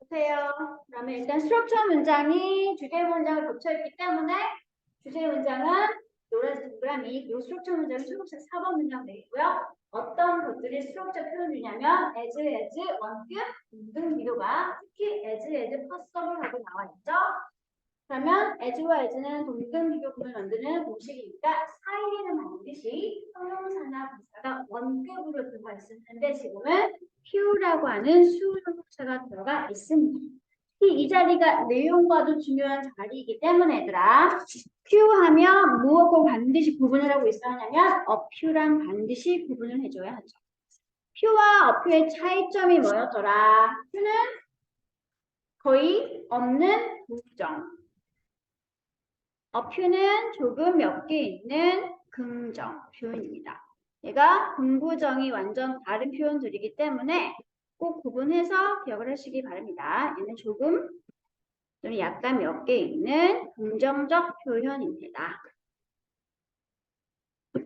보세요. 그러면 일단 스트럭처 문장이 주제 문장을 붙여있기 때문에 주제 문장은 노란색 동그라미, 이 스트럭처 문장은 초록색 4번 문장 되겠고요. 어떤 것들이 스트럭처 표현이냐면 as, 원급, 등 비교가 특히 as, possible하고 나와 있죠. 그러면 as와 as는 동등 비교 구문을 만드는 공식이니까 사이에는 반드시 형용사나 부사가 원급으로 들어가 있을 텐데 지금은 few라고 하는 수형용사가 들어가 있습니다. 이 자리가 내용과도 중요한 자리이기 때문에 얘들아 few 하면 무엇과 반드시 구분을 하고 있어야 하냐면 a few랑 반드시 구분을 해줘야 하죠. few와 a few의 차이점이 뭐였더라? few는 거의 없는 부정. a few는 조금 몇 개 있는 긍정 표현입니다. 얘가 긍부정이 완전 다른 표현들이기 때문에 꼭 구분해서 기억을 하시기 바랍니다. 얘는 조금 또는 약간 몇 개 있는 긍정적 표현입니다.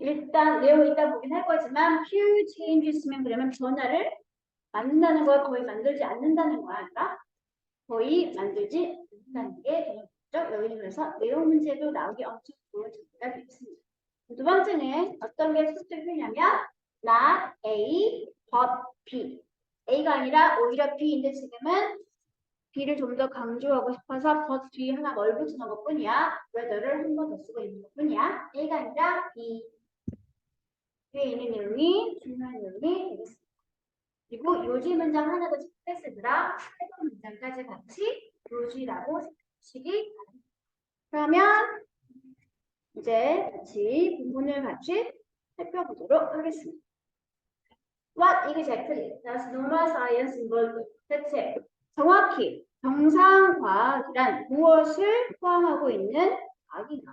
일단 내용 이따 보긴 할 거지만 few changes면 그러면 변화를 만든다는 걸 거의 만들지 않는다는 거야. 그러니까 거의 만들지 않는다는 게 되겠죠. 여기는 그래서 내용 문제도 나오기 엄청 좋은 준비가 되겠습니다. 두 번째는 어떤 게 수적 표현이냐면 not A, but B. A가 아니라 오히려 B인데 지금은 B를 좀 더 강조하고 싶어서 but 뒤에 하나 뭘 붙이는 것 뿐이야. whether를 한 번 더 쓰고 있는 것 뿐이야. A가 아니라 B. 뒤에 있는 내용이 중요한 내용이 되겠습니다. 그리고 요지 문장 하나 더 체크했으더라. 해석 문장까지 같이 요지라고 생각하시기 바랍니다. 그러면 이제 같이 부분을 같이 살펴보도록 하겠습니다. What exactly does normal science involve? 대체 정확히 정상과학이란 무엇을 포함하고 있는 과학이나?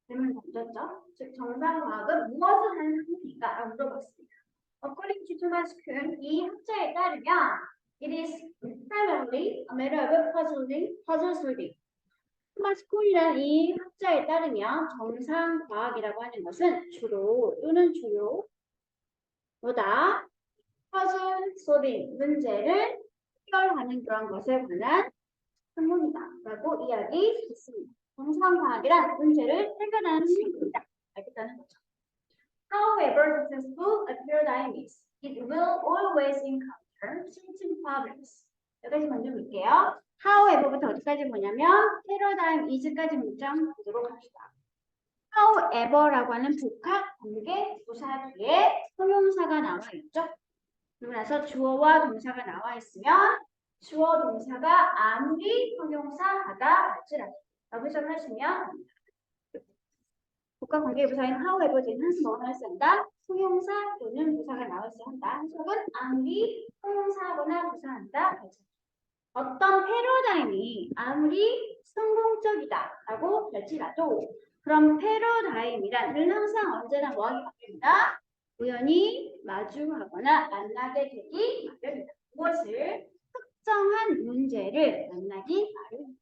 질문 던졌죠? 즉 정상과학은 무엇을 하는 학문인가? 라고 물어봤습니다. According to Thomas Kuhn, 이 학자에 따르면 it is primarily a matter of puzzle solving. 토마스 쿤이라는 이 학자에 따르면 정상과학이라고 하는 것은 주로 또는 주요보다 퍼즐 소빙 문제를 해결하는 그런 것에 관한 학문이다 라고 이야기했습니다. 정상과학이란 문제를 해결하는 학문이다. 알겠다는 거죠. However successful a paradigm is, it will always encounter certain problems. 여기까지 먼저 볼게요. However부터 어디까지 보냐면 paradigm is까지 문장 보도록 합시다. However라고 하는 복합 관계 부사 뒤에 형용사가 나와 있죠. 그리고 나서 주어와 동사가 나와 있으면 주어 동사가 아무리 형용사하다 할지라도 라고 해석을 하시면 복합 관계 부사인 however 뒤에는 뭐가 나와 있어야 한다? 형용사 또는 부사가 나와 있어야 한다. 해석은 아무리 형용사하거나 부사한다. 어떤 패러다임이 아무리 성공적이다 라고 할지라도 그럼 패러다임이란 늘 항상 언제나 뭐하기 마련이다? 우연히 마주하거나 만나게 되기 마련이다. 무엇을? 특정한 문제를 만나기 마련이다.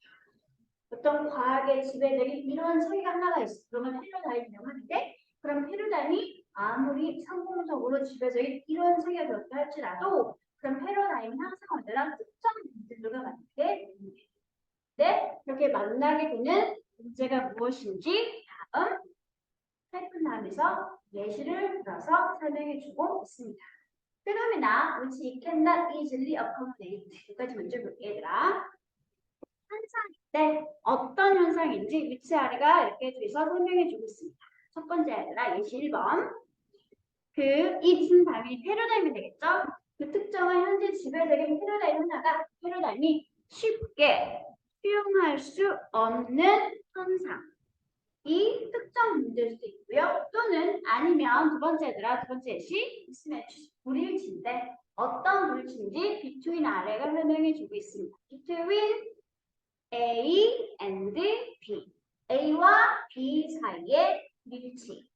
어떤 과학의 지배적인 이런 세계가 하나가 있어. 그러면 패러다임이라고 하는데 그럼 패러다임이 아무리 성공적으로 지배적인 이런 세계가 되었다 할지라도 그럼 패러다임은 항상 언제나 특정 문제들과 만나게 됩니다. 네, 이렇게 만나게 되는 문제가 무엇인지 다음 하이픈함에서 예시를 들어서 설명해주고 있습니다. Phenomena which it cannot easily accommodate. 여기까지 먼저 볼게요, 얘들아. 현상인데 어떤 현상인지 위치 아래가 이렇게 돼서 설명해주고 있습니다. 첫 번째 얘들아, 예시 1번. it은 당연히 패러다임이 되겠죠? 그 특정한 현재 지배적인 패러다임 하나가 패러다임이 쉽게 수용할 수 없는 현상. 이 특정 문제일 수도 있고요. 또는 아니면 두 번째더라. 두 번째 예시 미스매치 불일치인데 어떤 불일치인지 between 아래가 설명해주고 있습니다. between A and B. A와 B 사이의 불일치.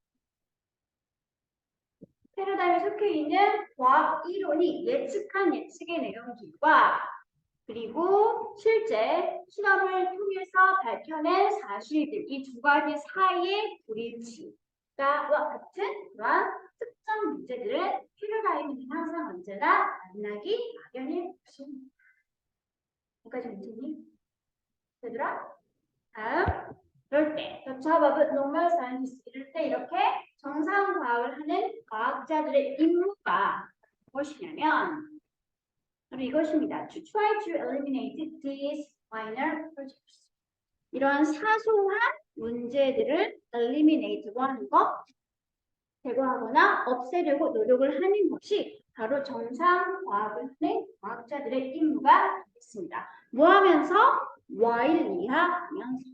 패러다임에 속해 있는 과학 이론이 예측한 예측의 내용들과 그리고 실제 실험을 통해서 밝혀낸 사실들 이 두 가지 사이의 불일치가 가와 같은 그런 특정 문제들은 패러다임은 항상 언제나 만나기 막연일 것입니다. 여기까지 문제니? 얘들아? 다음. 이럴 때, The job of normal scientist. 이럴 때 이렇게 정상 과학을 하는 과학자들의 임무가 무엇이냐면 바로 이것입니다. To try to eliminate these minor projects. 이러한 사소한 문제들을 eliminate 하는 것, 제거하거나 없애려고 노력을 하는 것이 바로 정상 과학을 하는 과학자들의 임무가 있습니다. 뭐 하면서? while 이하하면서.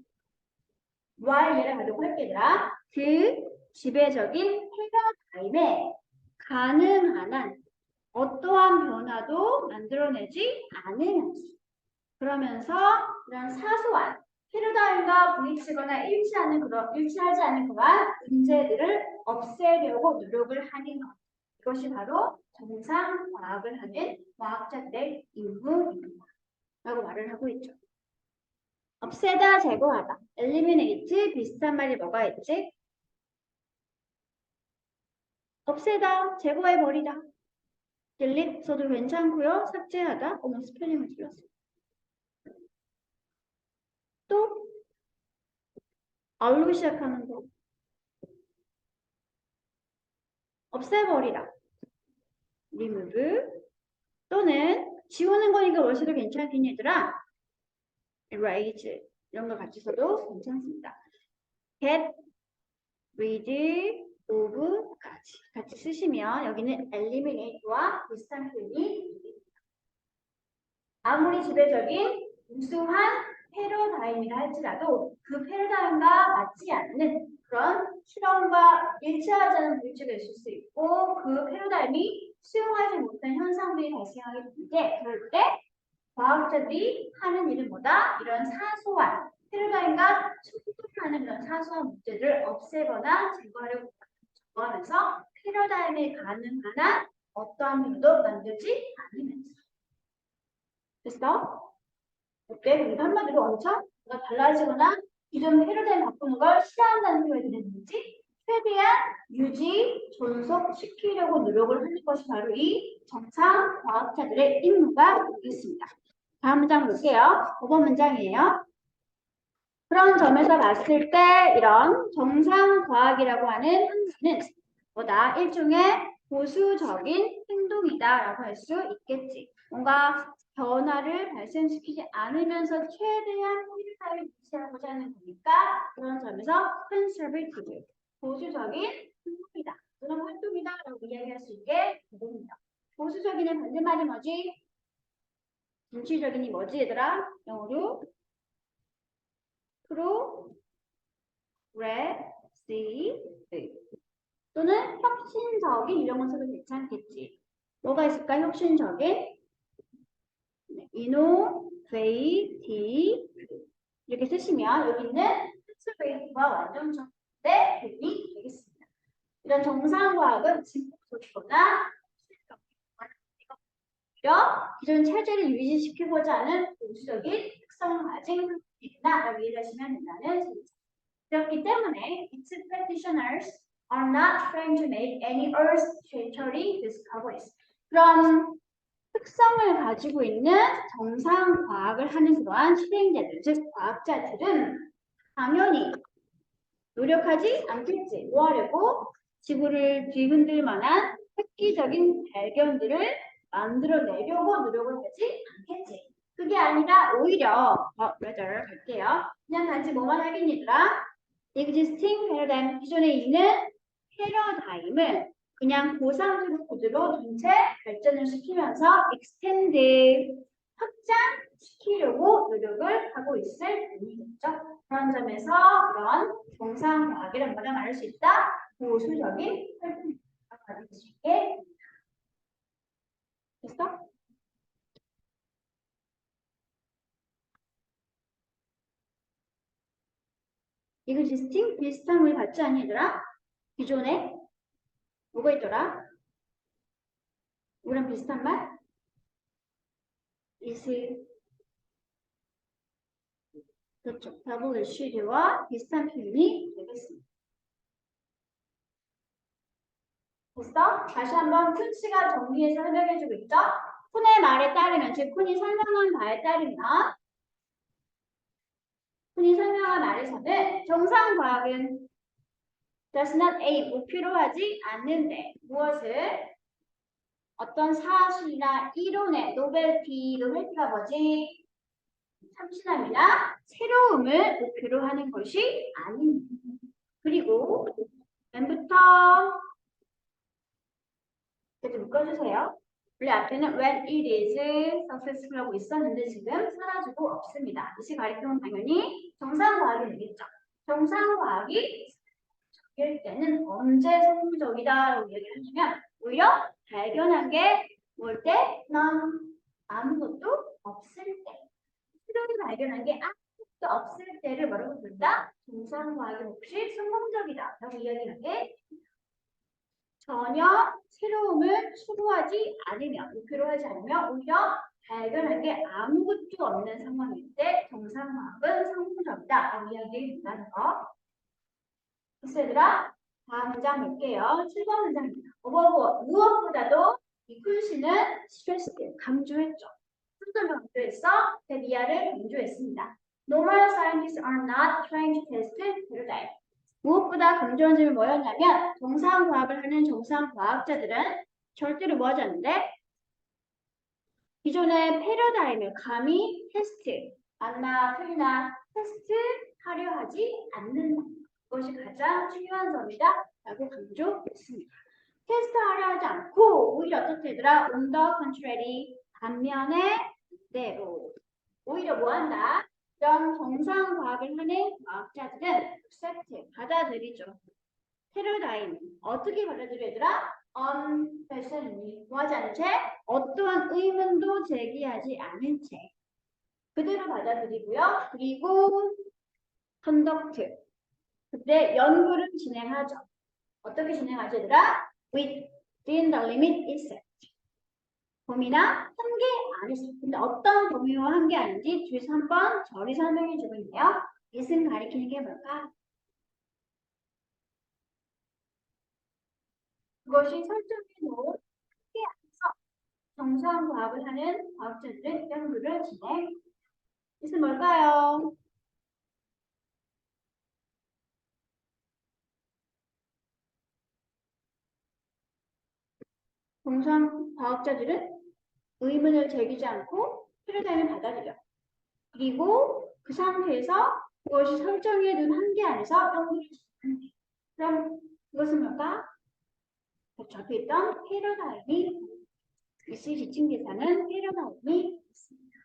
while 예를 가지고 할게요. 그 지배적인 패러다임에 가능한 한 어떠한 변화도 만들어내지 않으면서 그러면서 이런 사소한 패러다임과 부딪히거나 일치하지 않는 그러한 문제들을 없애려고 노력을 하는 것. 이것이 바로 정상 과학을 하는 과학자들의 임무입니다. 라고 말을 하고 있죠. 없애다, 제거하다. eliminate 비슷한 말이 뭐가 있지? 없애다, 제거해버리다. delete 써도 괜찮고요. 삭제하다. 어머, 스펠링을 틀렸어. 또 알로 시작하는 거. 없애버리다. remove 또는 지우는 거니까 월세도 괜찮긴 얘들아. erase 이런 거 같이 써도 괜찮습니다. get rid of까지 같이 쓰시면 여기는 eliminate와 비슷한 표현이 아무리 지배적인 우수한 패러다임이라 할지라도 그 패러다임과 맞지 않는 그런 실험과 일치하지 않은 물질가 있을 수 있고 그 패러다임이 수용하지 못한 현상들이 발생하게 되는데 그럴 때 과학자들이 하는 일은 뭐다? 이런 사소한 패러다임과 충돌하는 그런 사소한 문제를 없애거나 제거하려고 하면서 패러다임에 가능한 한 어떠한 변화도 만들지 않으면서 됐어? 어때? 우리가 한마디로 엄청 뭔가 달라지거나 기존 패러다임 바꾸는 걸 싫어한다는 표현이 되는지 최대한 유지, 존속시키려고 노력을 하는 것이 바로 이 정상 과학자들의 임무가 되겠습니다. 다음 문장 볼게요. 5번 문장이에요. 그런 점에서 봤을 때 이런 정상 과학이라고 하는 행위는 뭐다? 일종의 보수적인 행동이다라고 할 수 있겠지. 뭔가 변화를 발생시키지 않으면서 최대한 효율을 유지하고자 하는 거니까 그런 점에서 conservative, 보수적인 행동이다. 그런 활동이다라고 이야기할 수 있게 됩니다. 보수적인의 반대말이 뭐지? 진취적인이 뭐지 얘들아? 영어로 progressive 또는 혁신적인 이런 거 써도 괜찮겠지. 뭐가 있을까? 혁신적인 innovative 이렇게 쓰시면 여기 있는 conservative와 완전 정반대 표현이 되겠습니다. 이런 정상과학은 진보적이거나 기존 체제를 유지시키고자 하는 보수적인 특성을 가진 행동이다라고 이해하시면 된다는 소리죠. 그렇기 때문에 its practitioners are not trying to make any earth-shattering discoveries. 그런 특성을 가지고 있는 정상 과학을 하는 그러한 실행자들, 즉 과학자들은 당연히 노력하지 않겠지. 뭐 하려고? 지구를 뒤흔들 만한 획기적인 발견들을 만들어내려고 노력을 하지 않겠지. 그게 아니라 오히려 rather 갈게요. 그냥 단지 뭐만 하겠니더라? existing paradigm, 기존에 있는 패러다임을 그냥 고상적으로 그대로 둔 채 발전을 시키면서 extend, 확장시키려고 노력을 하고 있을 뿐이겠죠. 그런 점에서 이런 정상과학이란 말을 말할 수 있다. 보수적인 활동을 가질 수 있게 됐어? 이거 디스팅 비슷한 걸 같지 않니 얘들아? 기존에 뭐가 있더라? 이거랑 비슷한 말? is 그렇죠. double issued와 비슷한 표현이 되겠습니다. 됐어? 다시 한번 쿤씨가 정리해서 설명해주고 있죠? 쿤의 말에 따르면, 즉 쿤이 설명한 바에 따르면 쿤이 설명한 말에서는 정상과학은 does not aim, 목표로 하지 않는데 무엇을? 어떤 사실이나 이론의 노벨티가 뭐지? 참신함이나 새로움을 목표로 하는 것이 아닙니다. 그리고 맨부터 이렇게 묶어주세요. 원래 앞에는 when it is successful 하고 있었는데 지금 사라지고 없습니다. 이시 가리키면 당연히 정상과학이 되겠죠. 정상과학이 일 때는 언제 성공적이다라고 얘기를 하냐면 오히려 발견한 게 뭘 때? 넌 아무것도 없을 때. 새로이 발견한 게 아무것도 없을 때를 뭐라고 부른다? 정상과학이 혹시 성공적이다 라고 이야기하게 전혀 새로움을 추구하지 않으면, 목표로 하지 않으면 오히려 발견한 게 아무것도 없는 상황일 때 정상과학은 성공적이다 라고 이야기를 한다는 거. 됐어 얘들아? 다음 문장 볼게요. 7번 문장입니다. 무엇보다도 이 쿤씨는 스트레스, 강조했죠. 순서를 강조했어. 데비아를 강조했습니다. Normal scientists are not trying to test paradigm. 무엇보다 강조한 점이 뭐였냐면 정상과학을 하는 정상과학자들은 절대로 뭐하지 않는데 기존의 패러다임을 감히 테스트, 맞나 틀리나 테스트 하려 하지 않는다. 그것이 가장 중요한 점이다 라고 강조했습니다. 테스트하려 하지 않고 오히려 어떻게 되더라? On the contrary, 반면에 대로 오히려 뭐한다? 이런 정상과학을 하는 과학자들은 accept, 받아들이죠. 패러다임, 어떻게 받아들여 얘들아? unquestioningly, 뭐하지 않은 채? 어떠한 의문도 제기하지 않은 채 그대로 받아들이고요. 그리고 conduct, 그때 연구를 진행하죠. 어떻게 진행하죠 얘들아? Within the limit itself. 범위나 한계 안에서. 근데 어떤 범위와 한계 아닌지 뒤에서 한번 저리 설명해 주고 있네요. 이승 가리키는 게 뭘까? 그것이 설정해 놓은 한계 안에서 정상과학을 하는 과학자들은 연구를 진행. 이승 뭘까요? 정상과학자들은 의문을 제기지 않고 패러다임을 받아들여. 그리고 그 상태에서 그것이 설정해 둔 한계 안에서 연구를 진행한다. 그럼 그것은 뭘까? 적혀 있던 패러다임이 이시 지침 계산은 패러다임이 있습니다.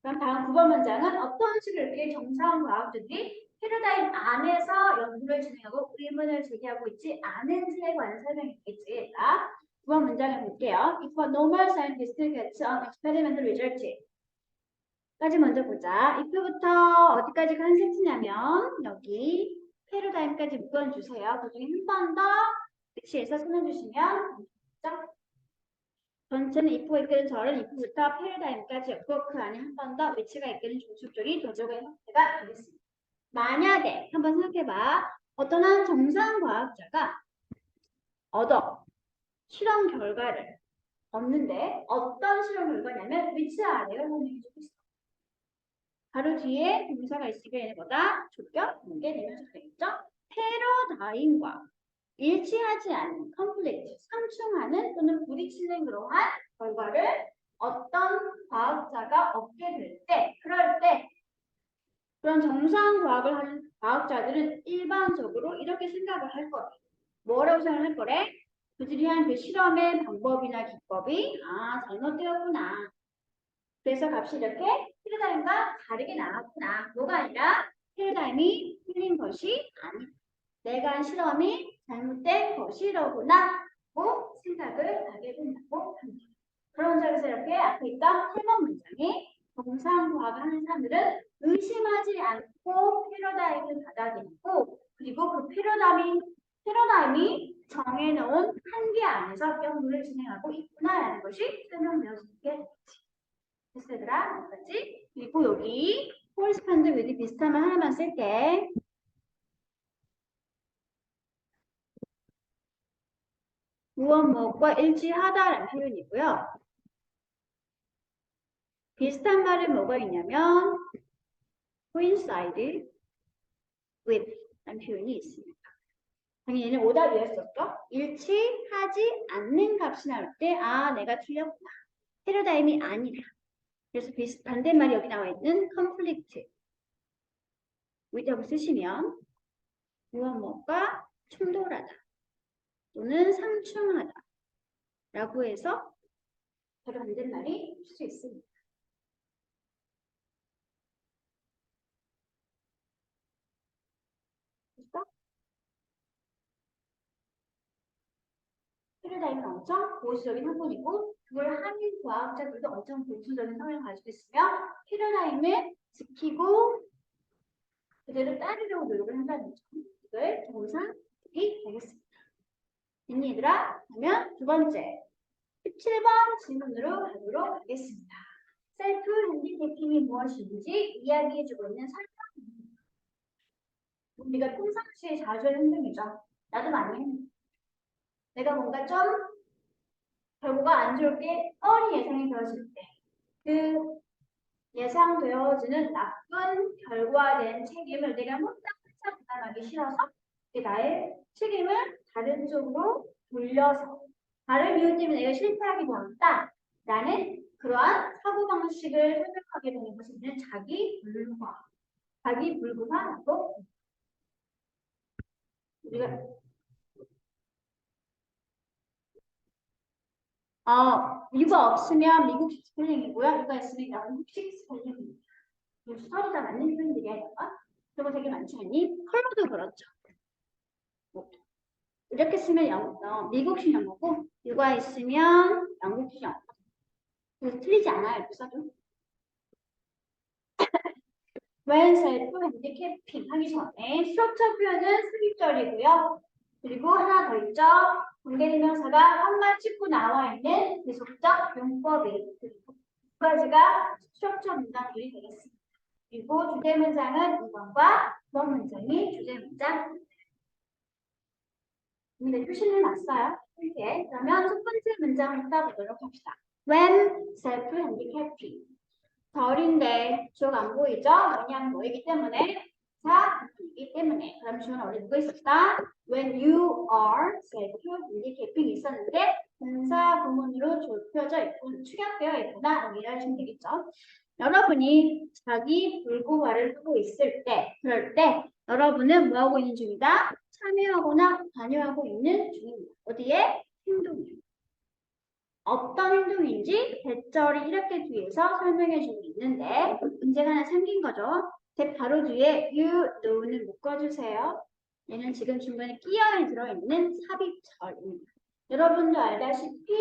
그럼 다음 9번 문장은 어떤 식으로 이렇게 정상과학자들이 패러다임 안에서 연구를 진행하고 의문을 제기하고 있지 않은지에 관한 설명이 있겠지. 자, 9번 문장을 볼게요. If a normal scientist gets an experimental result 까지 먼저 보자. if부터 어디까지 컨셉트냐면 여기 패러다임까지 묶어주세요. 그 중에 한 번 더 위치에서 끊어주시면 전체는 if가 이끄는 절은 if부터 패러다임까지였고 그 안에 한 번 더 위치가 이끄는 중첩절이 도적의 형태가 되겠습니다. 만약에 한번 생각해봐. 어떤 한 정상과학자가 실험 결과를 얻는데 어떤 실험 결과냐면 위치 아래가 설명해주고 있어. 바로 뒤에 동사가 있으니까 얘네보다 조격, 문계 내면서 되겠죠? 패러다임과 일치하지 않는 컴플리트, 상충하는 또는 부딪히는 그러한 결과를 어떤 과학자가 얻게 될 때, 그럴 때 그런 정상 과학을 하는 과학자들은 일반적으로 이렇게 생각을 할 거래. 뭐라고 생각을 할 거래? 그들이 한 그 실험의 방법이나 기법이 잘못되었구나. 그래서 값이 이렇게 패러다임과 다르게 나왔구나. 뭐가 아니라 패러다임이 틀린 것이 아니다. 내가 한 실험이 잘못된 것이로구나 라고 생각을 하게 된다고 합니다. 그런 점에서 이렇게 앞에 있던 8번 문장이 정상과학을 하는 사람들은 의심하지 않고 패러다임을 받아들이고 그리고 그 패러다임이 정해놓은 한계 안에서 연구를 진행하고 있구나라는 것이 설명되어지게 되겠지. 됐어 얘들아? 여기까지. 그리고 여기 correspond with 비슷한 말 하나만 쓸게. 무엇과 일치하다라는 표현이고요. 비슷한 말은 뭐가 있냐면 coincide with 라는 표현이 있습니다. 당연히 얘는 오답이었었죠. 일치하지 않는 값이 나올 때 내가 틀렸구나. 패러다임이 아니다. 그래서 반대말이 여기 나와 있는 conflict with하고 쓰시면 무엇과 충돌하다 또는 상충하다 라고 해서 바로 반대말이 올 수 있습니다. 그래서 패러다임은 엄청 보수적인 학문이고 그걸 한인 과학자들도 엄청 보수적인 성향을 가지고 있으며 패러다임을 지키고 그대로 따르려고 노력을 한다는 점. 이걸 동사이 되겠습니다. 됐니 얘들아? 그러면 두 번째 17번 질문으로 가도록 하겠습니다. 셀프 핸디캐핑이 무엇인지 이야기해주고 있는 설명입니다. 우리가 평상시에 자주 하는 행동이죠. 나도 많이 합니다. 내가 뭔가 좀 결과가 안 좋을 게 뻔히 예상이 되어질 때 그 예상되어지는 나쁜 결과에 대한 책임을 내가 혼자 부담하기 싫어서 나의 책임을 다른 쪽으로 돌려서 다른 이유 때문에 내가 실패하게 되었다. 나는 그러한 사고방식을 설명하게 되는 것은 자기불화. 자기불구화라고 우리가 이유가 없으면 미국식 스펠링이고요. 이유가 있으면 영국식 스펠링입니다. 서로 다 맞는 표현들이야, 이거가. 그런 거 되게 많지 않니? 컬러도 그렇죠. 이렇게 쓰면 미국식 영어고, 이유가 있으면 영국식 영어. 그래서 틀리지 않아요, 이렇게 써도. when self handicapping 하기 전에 스트럭처 표현은 수직절이고요. 그리고 하나 더 있죠. 관계대명사가 한만 찍고 나와 있는 계속적 용법이 두 가지가 스트럭처 문장들이 되겠습니다. 그리고 주제 문장은 2번과 9번 문장이 주제 문장. 네, 표시는 났어요. 이렇게. 그러면 첫 번째 문장부터 보도록 합시다. When self-handicapping. 덜인데 주어가 안 보이죠? 왜냐하면 뭐이기 때문에 자이기 때문에. 그럼 주어는 어디 누구 있었다? When you are self-handicapping 있었는데 동사 구문으로 좁혀져 있고 축약되어 있구나. 이해하시면 되겠죠? 여러분이 자기 불구화를 하고 있을 때, 그럴 때 여러분은 뭐 하고 있는 중이다? 참여하거나 관여하고 있는 중입니다. 어디에? 행동이요. 어떤 행동인지 대절이 이렇게 뒤에서 설명해 주고 있는데 문제가 하나 생긴 거죠. 바로 뒤에 you know는 묶어주세요. 얘는 지금 중간에 끼어에 들어있는 삽입절입니다. 여러분도 알다시피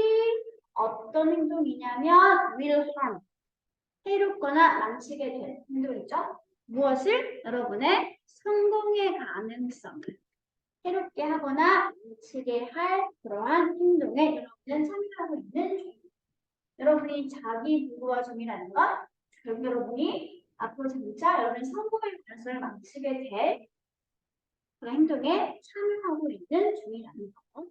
어떤 행동이냐면 will harm. 해롭거나 망치게 될 행동이죠. 무엇을? 여러분의 성공의 가능성을 해롭게 하거나 망치게 할 그러한 행동에 여러분은 참여하고 있는 중입니다. 여러분이 자기 불구화 중이라는 건 결국 여러분이 앞으로 장차 여러분의 성공의 가능성을 망치게 될 그런 행동에 참여하고 있는 중이라는 거.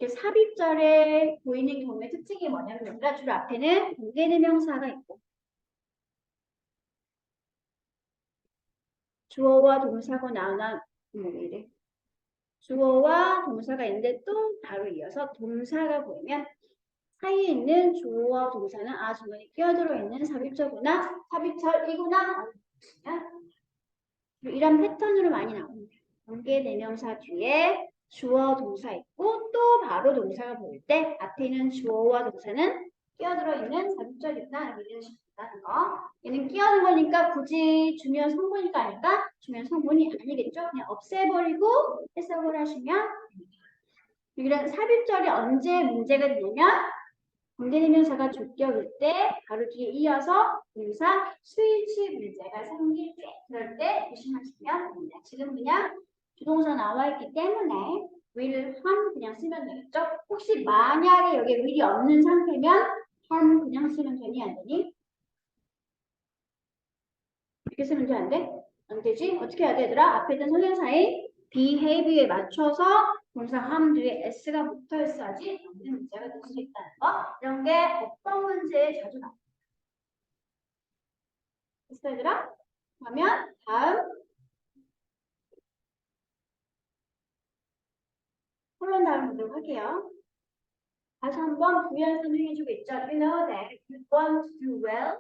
삽입절에 보이는 경우의 특징이 뭐냐면 주로 앞에는 관계대명사가 있고 주어와 동사가 나오나 이래. 주어와 동사가 있는데 또 바로 이어서 동사가 보이면 사이에 있는 주어와 동사는 중간에 끼어들어 있는 삽입절구나 삽입절이구나 이런 패턴으로 많이 나옵니다. 관계대명사 뒤에 주어 동사 있고 또 바로 동사가 보일 때 앞에 있는 주어와 동사는 끼어들어 있는 삽입절이구나 이렇게 이해하시면 거. 얘는 끼어든 거니까 굳이 주면 성분이가 아닐까? 주면 성분이 아니겠죠? 그냥 없애버리고 해석을 하시면 됩니다. 이런 삽입절이 언제 문제가 되냐면 관계대명사가 조격일 때 바로 뒤에 이어서 동사 스위치 문제가 생길 때 그럴 때 조심하시면 됩니다. 지금 그냥 주동사 나와 있기 때문에 will harm 그냥 쓰면 되겠죠? 혹시 만약에 여기에 will이 없는 상태면 harm 그냥 쓰면 되니 안 되니? 이렇게 쓰면 돼 안 돼? 안 되지? 어떻게 해야 돼 얘들아? 앞에 있던 성형사인 behave에 맞춰서 동사 함 뒤에 s가 붙어 있어야지 없는 문제가 될 수 있다는 거. 이런 게 어떤 문제에 자주 나와요. 됐어, 얘들아? 그러면 다음 콜론 다음 보도록 할게요. 다시 한번 부연 설명해주고 있죠. You know that you want to do well.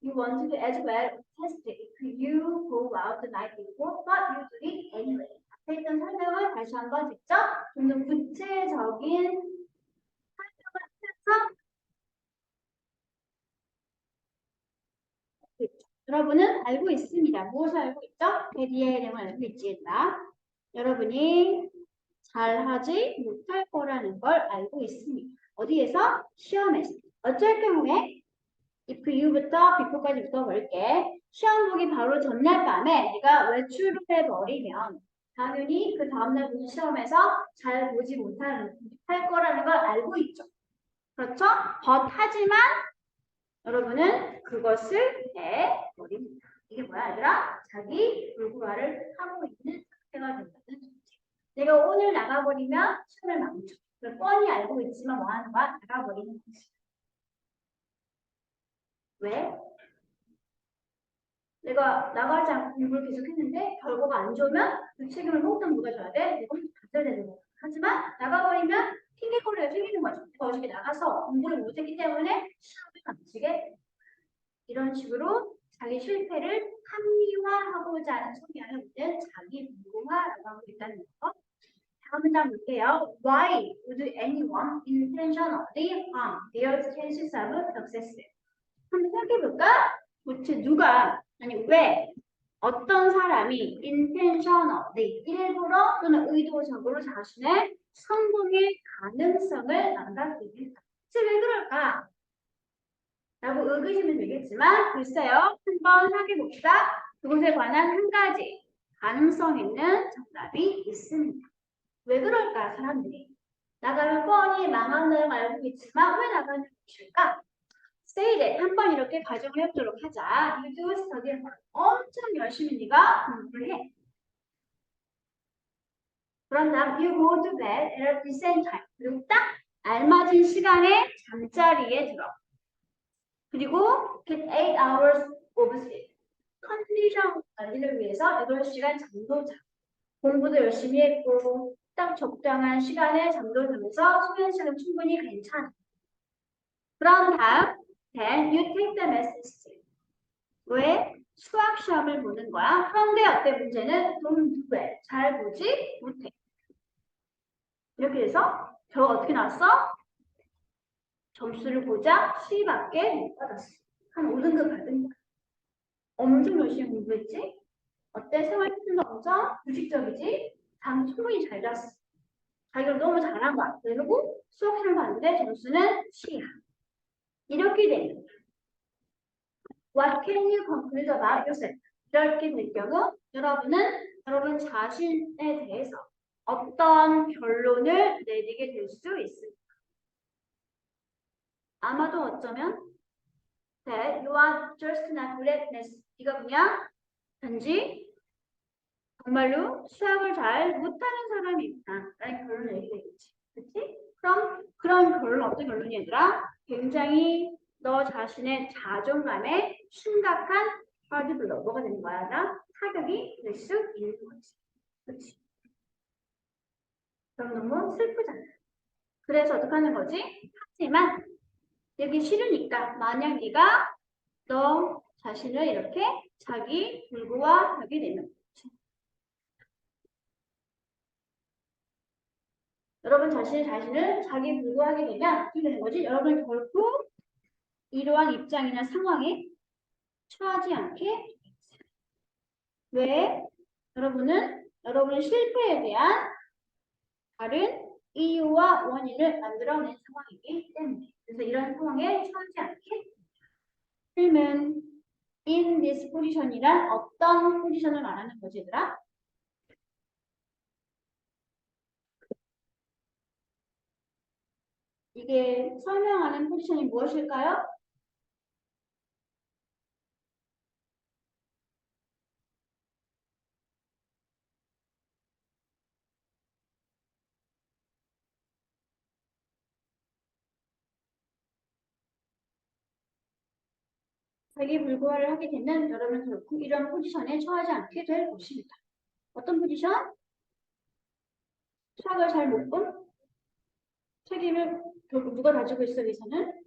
You want to do as well test if you go out the night before, but you do it anyway. 앞에 있던 설명을 다시 한번 직접 좀 더 구체적인 설명을 하면서 여러분은 알고 있습니다. 무엇을 알고 있죠? 대디의 내용을 알고 있지겠다. 여러분이 잘하지 못할 거라는 걸 알고 있습니다. 어디에서? 시험에서. 어쩔 경우에 if you부터 before까지 붙어볼게. 시험 보기 바로 전날 밤에 네가 외출을 해버리면 당연히 그 다음날 보는 시험에서 잘 보지 못할 거라는 걸 알고 있죠. 그렇죠? 하지만 여러분은 그것을 해버립니다. 이게 뭐야, 얘들아? 자기 불구화를 하고 있는 상태가 된다는 소리지. 내가 오늘 나가버리면 시험을 망쳐. 그걸 뻔히 알고 있지만 뭐 하는 거야? 나가버리는 거지. 왜? 내가 나가지 않고 공부를 계속 했는데 결과가 안 좋으면 그 책임을 몽땅 누가 져야 돼? 내가 받아야 되는 거야. 하지만 나가버리면 핑계거리가 생기는 거죠. 내가 어저께 나가서 공부를 못했기 때문에 시험을 망치게 이런 식으로 자기 실패를 합리화하고자 하는 성향을 있는 자기 무고화라고 하고 있다는 거. 다음 문장 볼게요. Why would anyone intentionally harm their chances of success? 한번 생각해볼까? 도대체 누가, 아니 왜 어떤 사람이 intentionally 일부러 또는 의도적으로 자신의 성공의 가능성을 남각시킬까? 대체 왜 그럴까? 라고 의구심이 들겠지만 글쎄요. 한번 생각해봅시다. 그것에 관한 한 가지 가능성 있는 정답이 있습니다. 왜 그럴까 사람들이? 나가면 뻔히 망한다는 걸 알고 있지만 왜 나가는 것일까? Say that. 한번 이렇게 가정을 해보도록 하자. You do study hard. 엄청 열심히 네가 공부를 해. 그런 다음 you go to bed at a decent time. 그리고 딱 알맞은 시간에 잠자리에 들어. 그리고 get 8 hours of sleep. 컨디션 관리를 위해서 8시간 잠도 자. 공부도 열심히 했고 딱 적당한 시간에 잠도 자면서 수면 시간 충분히 괜찮아. 그런 다음 then you take the message. 왜? 수학 시험을 보는 거야. 그런데 어때 문제는 don't do it. 잘 보지 못해. 이렇게 해서 결과 어떻게 나왔어? 점수를 보자 C밖에 못 받았어. 한 5등급 받은 거야. 엄청 열심히 공부했지? 어때? 생활 패턴도 엄청 규칙적이지? 잠 충분히 잘 잤어. 자기가 너무 잘한 거야. 그리고 수학 시험 봤는데 점수는 C야. 이렇게 되는 거야. What can you conclude about yourself? 이렇게 될 경우 여러분은 여러분 자신에 대해서 어떤 결론을 내리게 될 수 있습니다. 아마도 어쩌면 that you are just not good at math. 네가 그냥 단지 정말로 수학을 잘 못하는 사람이구나 라는 결론을 내리게 되겠지. 그렇지? 그럼 그런 결론은 어떤 결론이 얘들아? 굉장히 너 자신의 자존감에 심각한 하드블러 뭐가 되는 거야? 나 타격이 될 수 있는 거지. 그렇지? 그럼 너무 슬프잖아. 그래서 어떻게 하는 거지? 하지만 여기 싫으니까 만약 네가 너 자신을 이렇게 자기 불구화하게 되면 여러분 자신을 자기 불구하게 되면 어떻게 되는 거지? 여러분 결국 이러한 입장이나 상황에 처하지 않게 왜? 여러분은 여러분의 실패에 대한 다른 이유와 원인을 만들어낸 상황이기 때문에 그래서 이런 상황에 처하지 않게 그러면 in this position이란 어떤 포지션을 말하는 거지 얘들아? 이게 설명하는 포지션이 무엇일까요? 자기 불구화를 하게 되면 여러분 결국 이런 포지션에 처하지 않게 될 것입니다. 어떤 포지션? 수학을 잘 못 본? 책임을 결국 누가 가지고 있어 여기서는?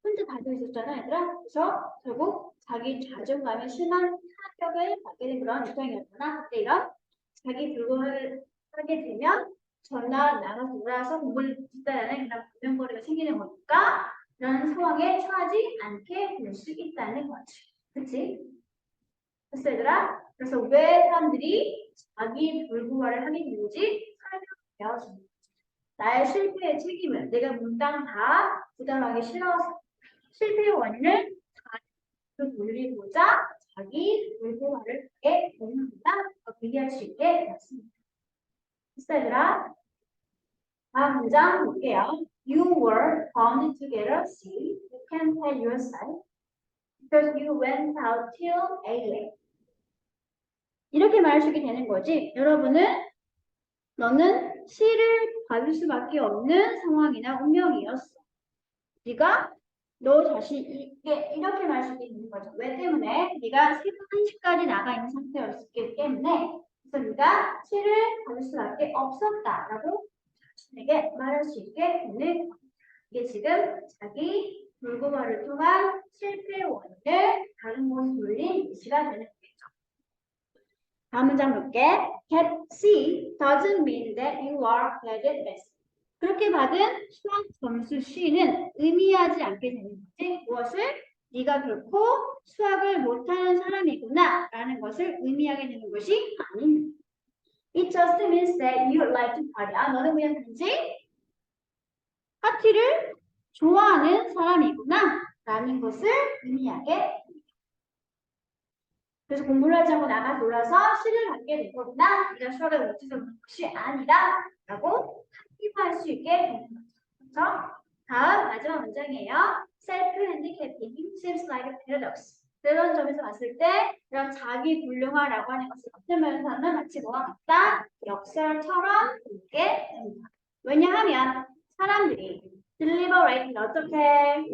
혼자 가지고 있었잖아 얘들아. 그래서 결국 자기 자존감에 심한 타격을 받게 된 그런 입장이었구나. 그때 이런 자기 불구화를 하게 되면 전날 나가서 놀아서 공부를 듣다라는 그런 불명거리가 생기는 거니까 그런 상황에 처하지 않게 될 수 있다는 거지. 그치? 됐어 얘들아? 그래서 왜 사람들이 자기 불구화를 하게 되는지 설명해요. 나의 실패의 책임을 내가 몽땅 다 부담하기 싫어서 실패의 원인을 자기로 돌리고자 자기 불구화를 하게 됩니다. 비교할 수 있게 되었습니다. 됐어 얘들아? 다음 문장 볼게요. You were bound to get a C. You can't tell yourself because you went out till A late. 이렇게 말할 수 있게 되는 거지. 여러분은 너는 C를 받을 수밖에 없는 상황이나 운명이었어. 네가 너 자신에게 이렇게 말할 수 있게 되는 거죠. 왜 때문에? 네가 새벽 1시까지 나가 있는 상태였기 때문에 그래서 네가 C를 받을 수밖에 없었다라고 자신에게 말할 수 있게 되는 거죠. 이게 지금 자기 불구화를 통한 실패 원인을 다른 곳으로 돌린 예시가 되는 거죠. 다음 문장 볼게. Get C doesn't mean that you are bad at math. 그렇게 받은 수학 점수 C는 의미하지 않게 되는 거지. 무엇을? 네가 결코 수학을 못하는 사람이구나 라는 것을 의미하게 되는 것이 아닙니다. It just means that you like to party. 아, 너는 그냥 단지 파티를 좋아하는 사람이구나 라는 것을 의미하게 그래서 공부를 하지 않고 나가 놀아서 C를 받게 된 거구나. 네가 수학을 못해서 그런 것이 아니다. 라고 합의할 수 있게 되는 거죠. 그렇죠? 다음 마지막 문장이에요. Self-handicapping seems like a paradox. 그런 점에서 봤을 때 이런 자기 불능화라고 하는 것을 어떤 면에서는 마치 뭐와 같다? 역설처럼 보게 됩니다. 왜냐하면 사람들이 deliberately 어떻게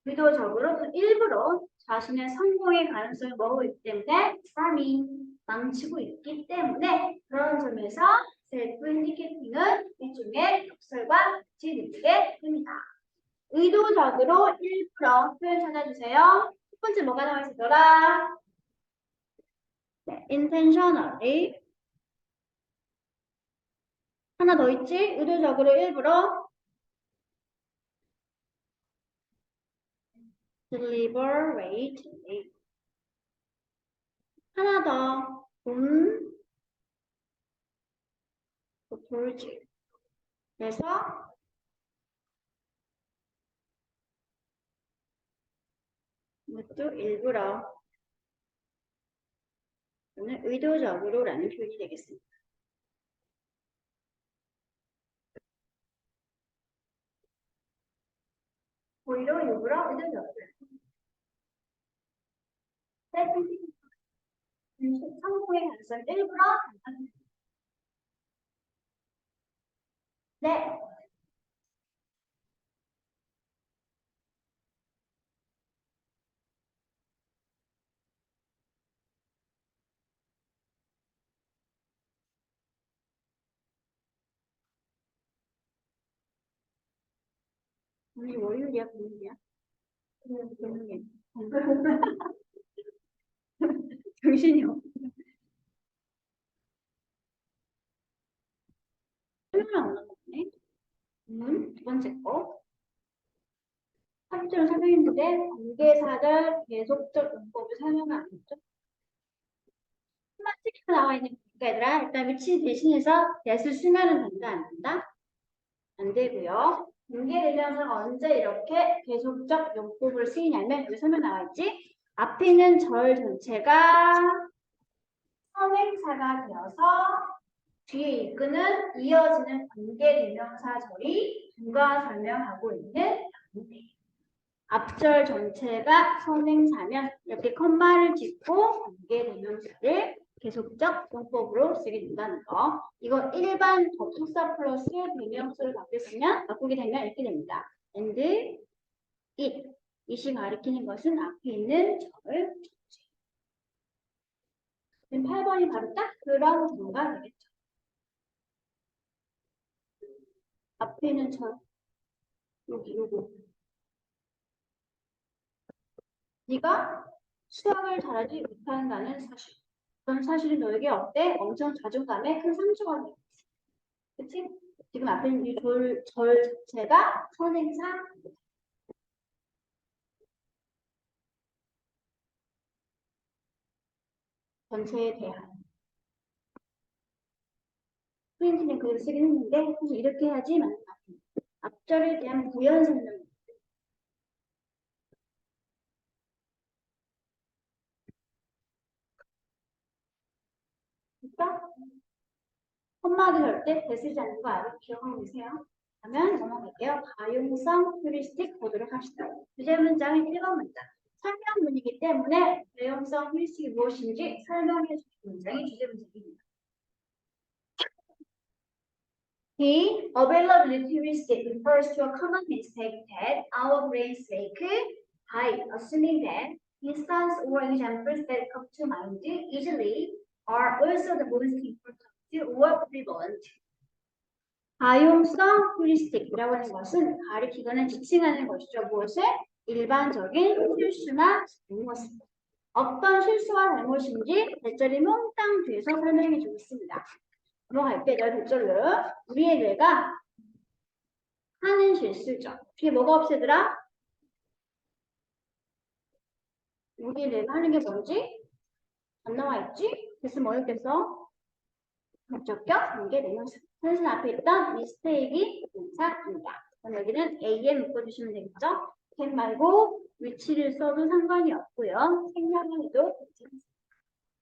의도적으로 또 일부러 자신의 성공의 가능성을 먹고 있기 때문에 삶이 망치고 있기 때문에 그런 점에서 셀프 핸디캐핑은 일종의 역설과 같이 느끼게 됩니다. 의도적으로 일부러 표현 찾아주세요. 첫 번째 뭐가 나와 있었더라? 네, intentionally. 하나 더 있지? 의도적으로 일부러 deliberately. 하나 더 돌지. 그래서 이것도 일부러 또는 의도적으로라는 표현이 되겠습니다. 오히려 일부러 의도적으로. 성공의 가능성 일부러 네. 오늘 월요일이야, 금요일이야? 금요일. 정신이 없어. 설명 안 나왔네. 두 번째 거. 3절 설명했는데 관계사절 계속적 문법을 설명을 안 했죠. 스마트키가 나와 있는 거니까 얘들아 일단 위치 대신해서 대을 쓰면은 된다 안 된다? 안 되고요. 관계대명사가 언제 이렇게 계속적 용법을 쓰이냐면 여기 설명 나와 있지. 앞에 있는 절 전체가 선행사가 되어서 뒤에 이끄는 이어지는 관계대명사절이 중간 설명하고 있는 관계. 앞절 전체가 선행사면 이렇게 컴마를 짓고 관계대명사를 계속적 용법으로 쓰게 된다는 거. 이거 일반 접속사 플러스 대명사를 바꾸게 되면 이렇게 됩니다. and, it. 이시 가리키는 것은 앞에 있는 절을 8번이 바로 딱 그런 경우가 되겠죠. 앞에 있는 절 여기 요거 네가 수학을 잘하지 못한다는 사실. 그런 사실이 너에게 어때? 엄청 자존감에 큰 상처가 되겠지. 그치? 지금 앞에 있는 이 절 자체가 선행사 전체에 대한. 프린트는 그대로 쓰긴 했는데 사실 이렇게 해야지 맞는 것 같아요. 앞절에 대한 부연 설명. 그러니까 험마도 절대 대쓰지 않는 거 알고 기억하고 계세요? 그러면 넘어갈게요. 가용성 휴리스틱 보도록 합시다. 주제 문장은 1번 문장. 설명문이기 때문에 가용성 휴리스틱이 무엇인지 설명해 주는 문장이 주제 문장입니다. The availability heuristic refers to a common mistake that our brains make by assuming that instances or examples that come to mind easily are also the most important or prevalent. 가용성 휴리스틱이라고 하는 것은 가리키거나 지칭하는 것이죠. 무엇을? 일반적인 실수나 잘못. 어떤 실수와 잘못인지 대절이 몽땅 뒤에서 설명해 주고 있습니다. 넘어갈게요. 대절로 우리의 뇌가 하는 실수죠. 뒤에 뭐가 없애더라? 우리의 뇌가 하는 게 뭔지 안 나와 있지? 그래서 뭐였겠어? 목적격, 관계, 대명사. 선생 앞에 있던 미스테이크 동사입니다. 그럼 여기는 A에 묶어주시면 되겠죠? 책 말고 위치를 써도 상관이 없고요. 생략을 해도 괜찮습니다.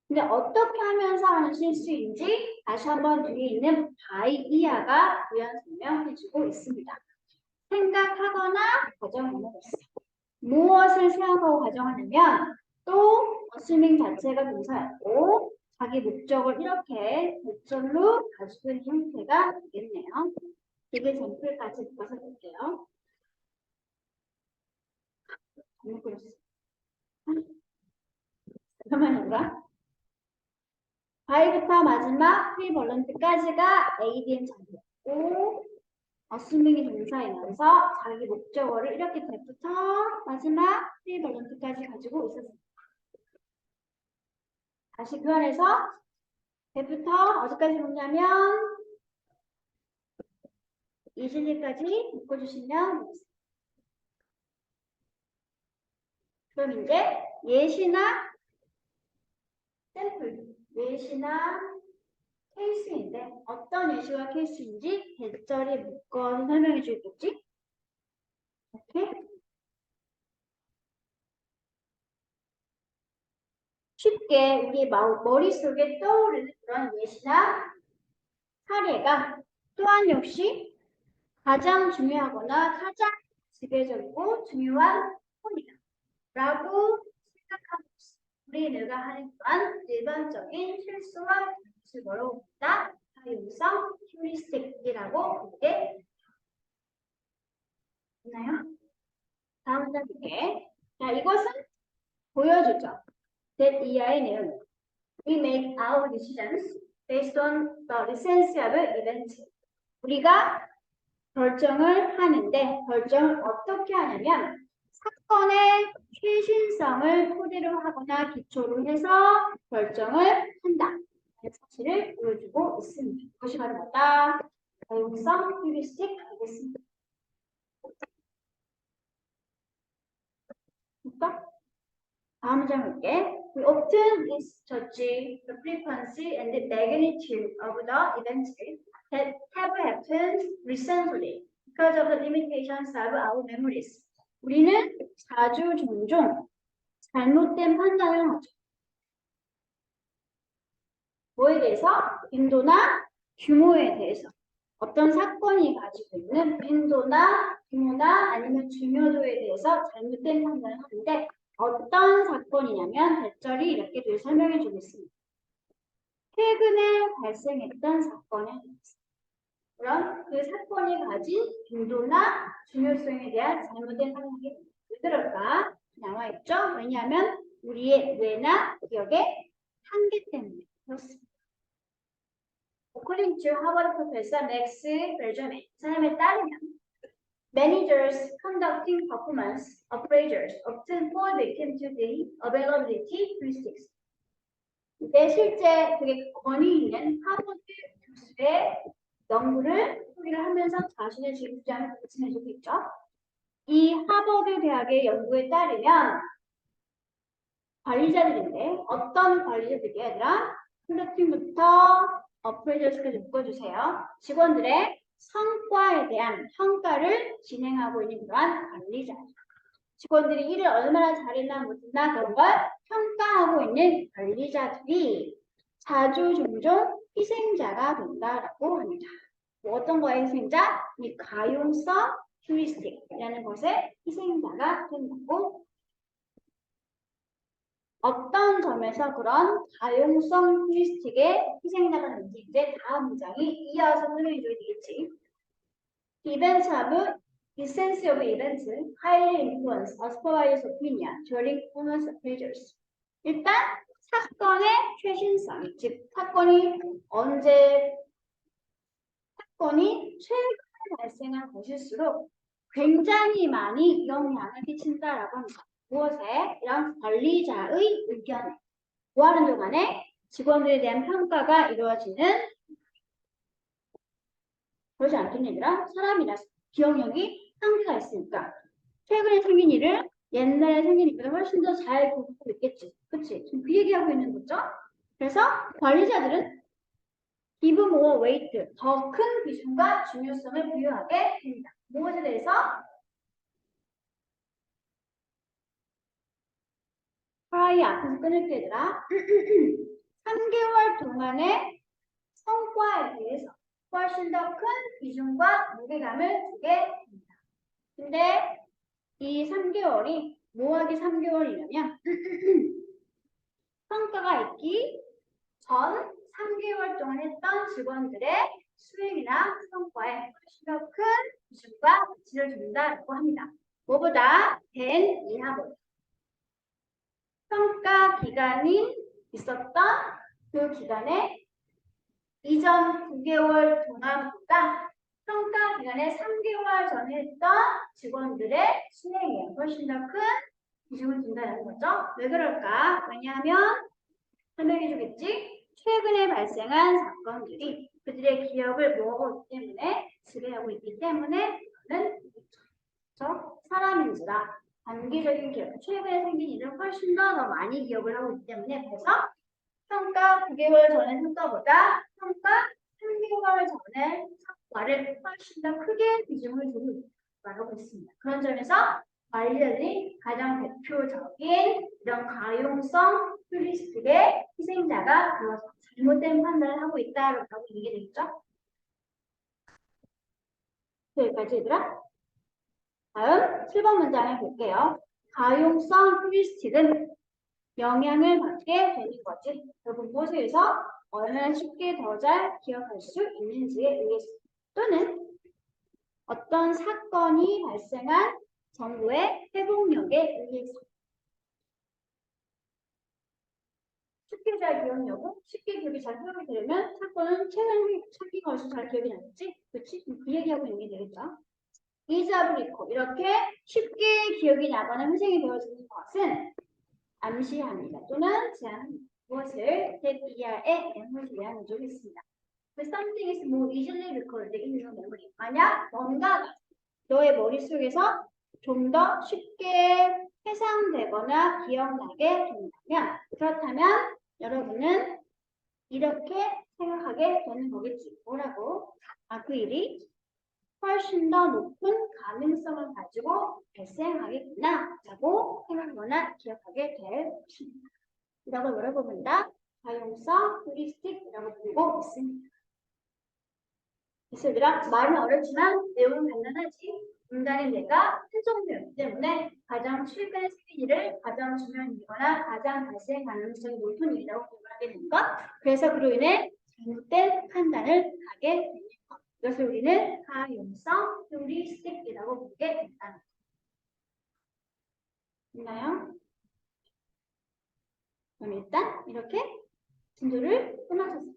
근데 어떻게 하면서 하는 실수인지 다시 한번 뒤에 있는 by 이하가 부연 설명해주고 있습니다. 생각하거나 가정하는 것이죠. 무엇을 생각하고 가정하냐면 또 assuming 자체가 동사였고 자기 목적을 이렇게 대절로 가지고 있는 형태가 되겠네요. 이게 샘플까지 묶어서 볼게요. 잘못 그렸어. 잠깐만요. by부터 마지막 프리벌런트까지가 ADM 장르고 assuming이 동사이면서 자기 목적어를 이렇게 대부터 마지막 프리벌런트까지 가지고 있었습니다. 다시 교환해서 대부터 어디까지 보냐면 이진리까지 묶어주시면 되겠습니다. 그럼 이제 예시나 샘플, 예시나 케이스인데 어떤 예시와 케이스인지 대절에 묶어서 설명해 주겠지? 이렇게 쉽게 우리 머릿속에 떠오르는 그런 예시나 사례가 또한 역시 가장 중요하거나 가장 지배적이고 중요한 폰이다 라고 생각하고 있습니다. 우리 뇌가 하는 또한 일반적인 실수와 것을 뭐라고 부른다? 가용성 휴리스틱이라고 부르게 있나요? 다음 문장 볼게. 자, 이것은 보여주죠. that 이하의 내용. We make our decisions based on the recency of event. 우리가 결정을 하는데 결정을 어떻게 하냐면 사건의 최신성을 토대로 하거나 기초로 해서 결정을 한다. 라는 사실을 보여주고 있습니다. 그것이 바로 뭐다? 가용성 휴리스틱 되겠습니다. 다음 문장 볼게. We often misjudge the frequency and the magnitude of the events that have happened recently because of the limitations of our memories. 우리는 자주 종종 잘못된 판단을 하죠. 뭐에 대해서? 빈도나 규모에 대해서. 어떤 사건이 가지고 있는 빈도나 규모나 아니면 중요도에 대해서 잘못된 판단을 하는데 어떤 사건이냐면 대절이 이렇게 늘 설명해 주고 있습니다. 최근에 발생했던 사건에 대해서. 그럼 그 사건이 가진 빈도나 중요성에 대한 잘못된 판단이 왜 그럴까? 나와 있죠? 왜냐하면 우리의 뇌나 기억의 한계 때문에 그렇습니다. According to Harvard professor Max Bergerman, 사람에 따르면 managers conducting performance appraisals often fall victim to the availability heuristics. 이게 실제 되게 권위 있는 하버드 교수의 연구를 소개를 하면서 자신의 주장을 말씀해주고 있죠. 이 하버드 대학의 연구에 따르면 관리자들인데 어떤 관리자들이 얘들아? 컨덕팅부터 어프레이저스까지 묶어주세요. 직원들의 성과에 대한 평가를 진행하고 있는 그러한 관리자. 직원들이 일을 얼마나 잘했나 못했나 그런 걸 평가하고 있는 관리자들이 자주 종종 희생자가 된다라고 합니다. 뭐 어떤 거의 희생자? 이 가용성 휴리스틱이라는 것의 희생자가 된다고. 어떤 점에서 그런 가용성 휴리스틱의 희생자가 되는지 이제 다음 문장이 이어서 설명해 줘야 되겠지. Events have essence of events highly influence a supervisor's opinion during performance appraisals. 일단 사건의 최신성, 즉 사건이 최근에 발생한 것일수록 굉장히 많이 영향을 끼친다라고 합니다. 무엇에? 이런 관리자의 의견에. 뭐하는 동안에 직원들에 대한 평가가 이루어지는, 그러지 않겠느냐? 사람이라서 기억력이 한계가 있으니까 최근에 생긴 일을 옛날에 생긴 일보다 훨씬 더 잘 보고 있겠지. 그치? 지금 그 얘기하고 있는 거죠? 그래서 관리자들은 give more weight, 더 큰 비중과 중요성을 부여하게 됩니다. 무엇에 대해서? 프라이 앞에서 끊을게 얘들아. 3개월 동안의 성과에 대해서 훨씬 더 큰 비중과 무게감을 주게 됩니다. 근데 이 3개월이 뭐하기 3개월이냐면 성과가 있기 전 3개월 동안 했던 직원들의 수행이나 성과에 훨씬 더 큰 비중과 가치를 준다고 합니다. 뭐보다? 된 이하보다. 평가 기간이 있었던 그 기간에 이전 9개월 동안보다 평가 기간에 3개월 전에 했던 직원들의 수행에 훨씬 더 큰 비중을 준다는 거죠. 왜 그럴까? 왜냐하면 설명해 주겠지? 최근에 발생한 사건들이 그들의 기억을 모으고 있기 때문에 지배하고 있기 때문에 그는 사람인지라 단기적인 기억, 최근에 생긴 일을 훨씬 더 많이 기억을 하고 있기 때문에 그래서 평가 9개월 전의 성과보다 평가 3개월 전의 성과를 훨씬 더 크게 비중을 두고 말하고 있습니다. 그런 점에서 관리자들이 가장 대표적인 이런 가용성 휴리스틱의 희생자가 되어서 잘못된 판단을 하고 있다라고 얘기되겠죠. 여기까지 얘들아. 다음 7번 문장을 볼게요. 가용성 휴리스틱은 영향을 받게 되는 거지. 여러분 무엇에 의해서 얼마나 쉽게 더 잘 기억할 수 있는지에 의해서 또는 어떤 사건이 발생한 정보의 회복력에 의해서 쉽게 잘 기억력고 쉽게 기억이 잘 회복이 되려면 사건은 최근 찾기가 훨씬 잘 기억이 나겠지? 그렇지? 그 얘기하고 있는 게 되겠죠. 이자브리코 이렇게 쉽게 기억이 나거나 회생이 되어지는 것은 암시합니다. 또는 제안합니다. 무엇을 대비야의 에너지 제안을 주겠습니다. Something is more easily recalled in your memory. 만약 뭔가가 너의 머릿속에서 좀 더 쉽게 회상되거나 기억나게 된다면 그렇다면 여러분은 이렇게 생각하게 되는 거겠지. 뭐라고? 그 일이 훨씬 더 높은 가능성을 가지고 발생하겠구나 라고 생각하거나 기억하게 될 것입니다. 이라고 물어봅니다. 가용성 휴리스틱이라고 부르고 있습니다. 얘들아, 말은 어렵지만 내용은 간단하지. 인간의 뇌가 한정되었기 때문에 가장 최근에 생긴 일을 가장 중요한 일이거나 가장 발생 가능성이 높은 일이라고 생각하게 되는 것. 그래서 그로 인해 잘못된 판단을 하게 되는 것. 이것을 우리는 가용성 휴리스틱이라고 부르게 된다는 것. 있나요? 그럼 일단 이렇게 진도를 끊어줬어요.